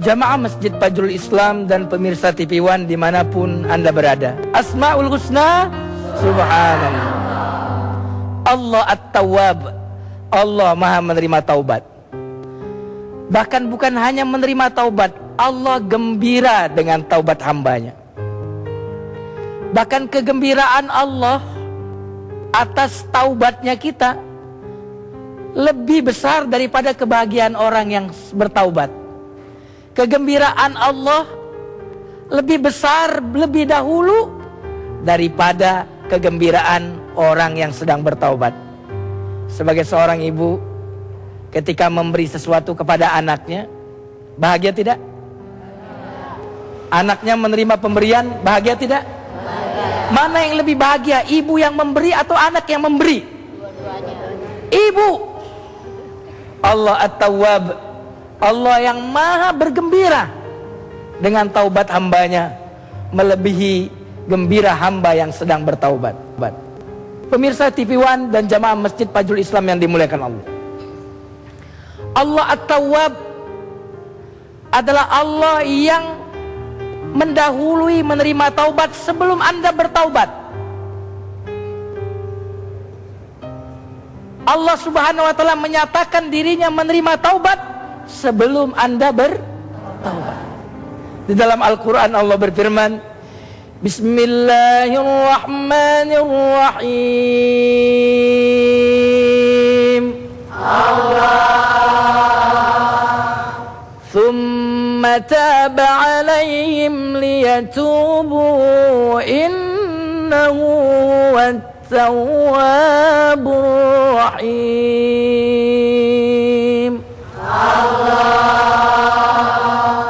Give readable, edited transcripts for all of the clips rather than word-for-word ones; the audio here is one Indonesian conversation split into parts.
Jamaah Masjid Fajrul Islam dan pemirsa TV One dimanapun Anda berada. Asmaul Husna, subhanallah. Allah At-Tawwab, Allah Maha menerima taubat. Bahkan bukan hanya menerima taubat, Allah gembira dengan taubat hambanya. Bahkan kegembiraan Allah atas taubatnya kita lebih besar daripada kebahagiaan orang yang bertaubat. Kegembiraan Allah lebih besar, lebih dahulu daripada kegembiraan orang yang sedang bertaubat. Sebagai seorang ibu, ketika memberi sesuatu kepada anaknya, bahagia tidak? Anaknya menerima pemberian, bahagia tidak? Mana yang lebih bahagia, ibu yang memberi atau anak yang memberi? Ibu. Allah At-Tawwab, Allah yang maha bergembira dengan taubat hambanya, melebihi gembira hamba yang sedang bertaubat. Pemirsa TV One dan jamaah Masjid Fajrul Islam yang dimuliakan Allah, Allah At-Tawwab adalah Allah yang mendahului menerima taubat sebelum Anda bertaubat. Allah Subhanahu wa Ta'ala menyatakan dirinya menerima taubat sebelum Anda bertaubat. Di dalam Al-Quran Allah berfirman, Bismillahirrahmanirrahim. Thumma taba alaihim liyatubu innahu wat-tawwabur rahim.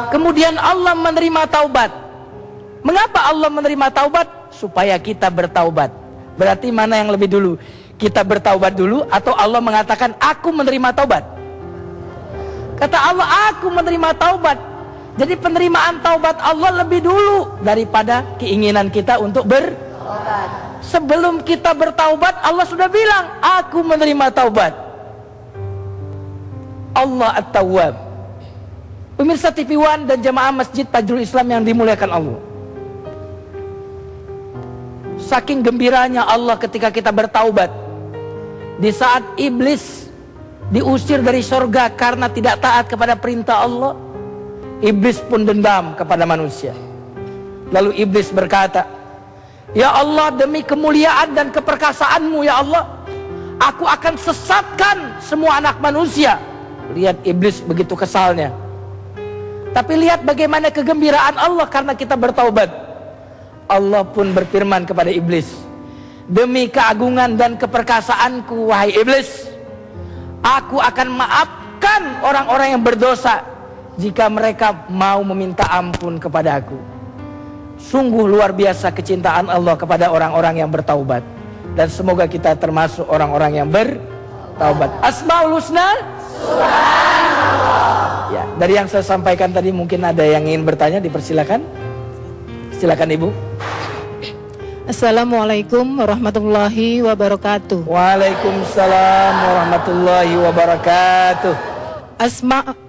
Kemudian Allah menerima taubat. Mengapa Allah menerima taubat? Supaya kita bertaubat. Berarti mana yang lebih dulu? Kita bertaubat dulu atau Allah mengatakan aku menerima taubat? Kata Allah, aku menerima taubat. Jadi penerimaan taubat Allah lebih dulu daripada keinginan kita untuk bertaubat. Sebelum kita bertaubat, Allah sudah bilang, aku menerima taubat. Allah At-Tawwab. Pemirsa TV One dan jamaah Masjid Fajrul Islam yang dimuliakan Allah, saking gembiranya Allah ketika kita bertaubat. Di saat iblis diusir dari surga karena tidak taat kepada perintah Allah, iblis pun dendam kepada manusia. Lalu iblis berkata, ya Allah, demi kemuliaan dan keperkasaanmu ya Allah, aku akan sesatkan semua anak manusia. Lihat iblis begitu kesalnya. Tapi lihat bagaimana kegembiraan Allah karena kita bertaubat. Allah pun berfirman kepada iblis, demi keagungan dan keperkasaanku wahai iblis, aku akan maafkan orang-orang yang berdosa jika mereka mau meminta ampun kepada aku. Sungguh luar biasa kecintaan Allah kepada orang-orang yang bertaubat. Dan semoga kita termasuk orang-orang yang bertaubat. Asmaul Husna, subhanallah. Ya, dari yang saya sampaikan tadi mungkin ada yang ingin bertanya, dipersilakan. Silakan Ibu. Assalamualaikum warahmatullahi wabarakatuh. Waalaikumsalam warahmatullahi wabarakatuh.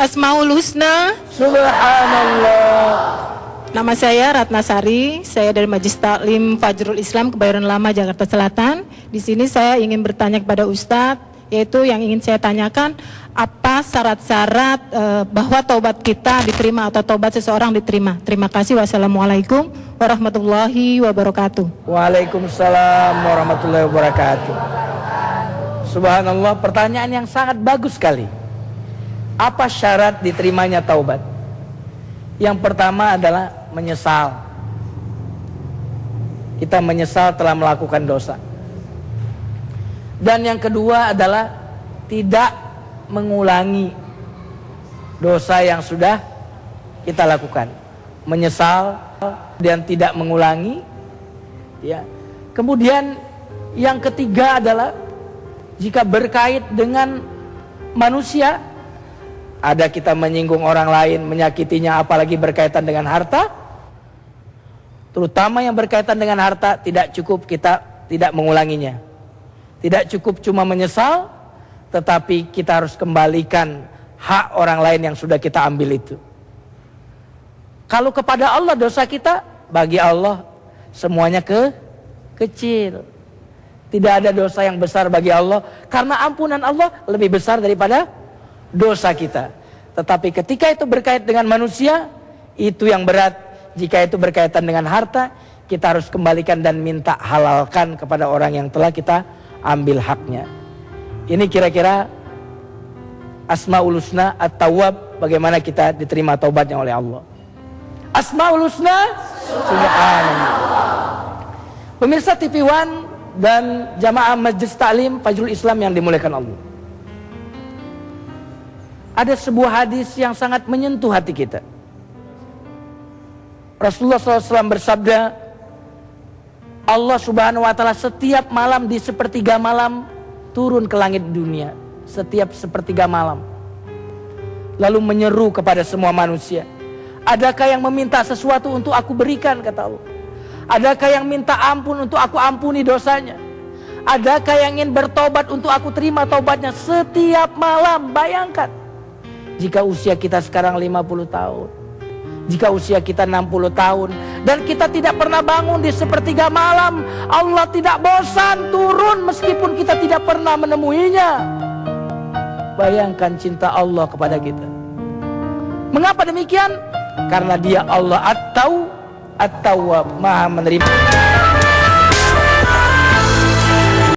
Asmaul Husna, subhanallah. Nama saya Ratnasari, saya dari Majelis Taklim Fajrul Islam Kebayoran Lama, Jakarta Selatan. Di sini saya ingin bertanya kepada Ustadz, yaitu yang ingin saya tanyakan, apa syarat-syarat bahwa taubat kita diterima atau taubat seseorang diterima? Terima kasih. Wassalamualaikum warahmatullahi wabarakatuh. Waalaikumsalam warahmatullahi wabarakatuh. Subhanallah, pertanyaan yang sangat bagus sekali. Apa syarat diterimanya taubat? Yang pertama adalah menyesal. Kita menyesal telah melakukan dosa. Dan yang kedua adalah tidak mengulangi dosa yang sudah kita lakukan. Menyesal dan tidak mengulangi, ya. Kemudian yang ketiga adalah jika berkait dengan manusia, ada kita menyinggung orang lain, menyakitinya, apalagi berkaitan dengan harta, terutama yang berkaitan dengan harta, tidak cukup kita tidak mengulanginya. Tidak cukup cuma menyesal, tetapi kita harus kembalikan hak orang lain yang sudah kita ambil itu. Kalau kepada Allah dosa kita, bagi Allah semuanya kecil. Tidak ada dosa yang besar bagi Allah, karena ampunan Allah lebih besar daripada dosa kita. Tetapi ketika itu berkait dengan manusia, itu yang berat. Jika itu berkaitan dengan harta, kita harus kembalikan dan minta halalkan kepada orang yang telah kita ambil haknya. Ini kira-kira Asmaul Husna At-Tawwab, bagaimana kita diterima taubatnya oleh Allah. Asmaul Husna Subhanallah. Pemirsa TV One dan jamaah Majelis Ta'lim Fajrul Islam yang dimuliakan Allah, ada sebuah hadis yang sangat menyentuh hati kita. Rasulullah SAW bersabda, Allah Subhanahu wa Ta'ala setiap malam di sepertiga malam turun ke langit dunia, setiap sepertiga malam, lalu menyeru kepada semua manusia, adakah yang meminta sesuatu untuk aku berikan, kata Allah. Adakah yang minta ampun untuk aku ampuni dosanya? Adakah yang ingin bertobat untuk aku terima taubatnya? Setiap malam. Bayangkan, jika usia kita sekarang 50 tahun, jika usia kita 60 tahun, dan kita tidak pernah bangun di sepertiga malam, Allah tidak bosan turun meskipun kita tidak pernah menemuinya. Bayangkan cinta Allah kepada kita. Mengapa demikian? Karena Dia Allah At-Tawwab, Maha menerima.